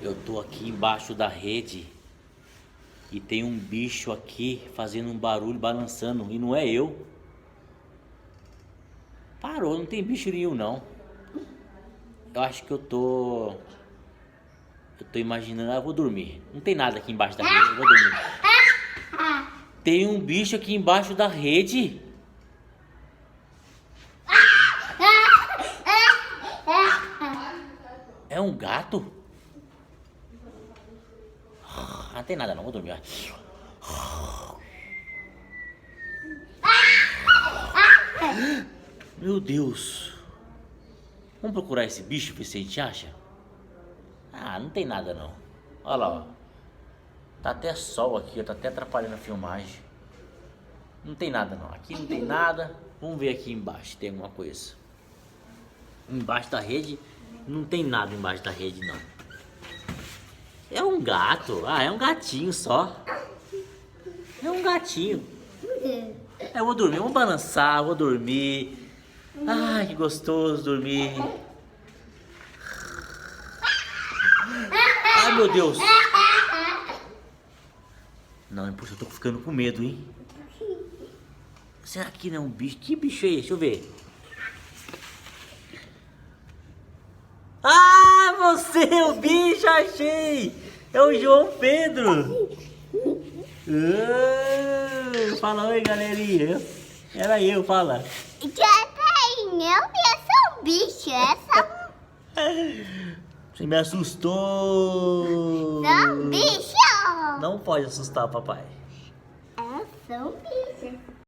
Eu tô aqui embaixo da rede e tem um bicho aqui fazendo um barulho, balançando, e não é eu. Parou, não tem bicho nenhum não. Eu acho que eu tô imaginando, eu vou dormir. Não tem nada aqui embaixo da rede, eu vou dormir. Tem um bicho aqui embaixo da rede. É um gato? Não tem nada não, vou dormir. Meu Deus. Vamos procurar esse bicho, ver se a gente acha? Ah, não tem nada não. Olha lá, ó. Tá até sol aqui, ó, tá até atrapalhando a filmagem. Não tem nada não, aqui não tem nada. Vamos ver aqui embaixo, tem alguma coisa. Embaixo da rede, não tem nada embaixo da rede não. É um gato, é um gatinho só. É um gatinho. Eu vou dormir, vou balançar, vou dormir. Ai, que gostoso dormir. Ai, meu Deus. Não, poxa, eu tô ficando com medo, hein? Será que não é um bicho? Que bicho é esse? Deixa eu ver. Ah, você, o bicho, achei! É o João Pedro! Fala oi, galerinha. Era eu, fala. Eu sou um bicho, essa... Você me assustou! Sou um bicho! Não pode assustar, papai. Eu sou um bicho.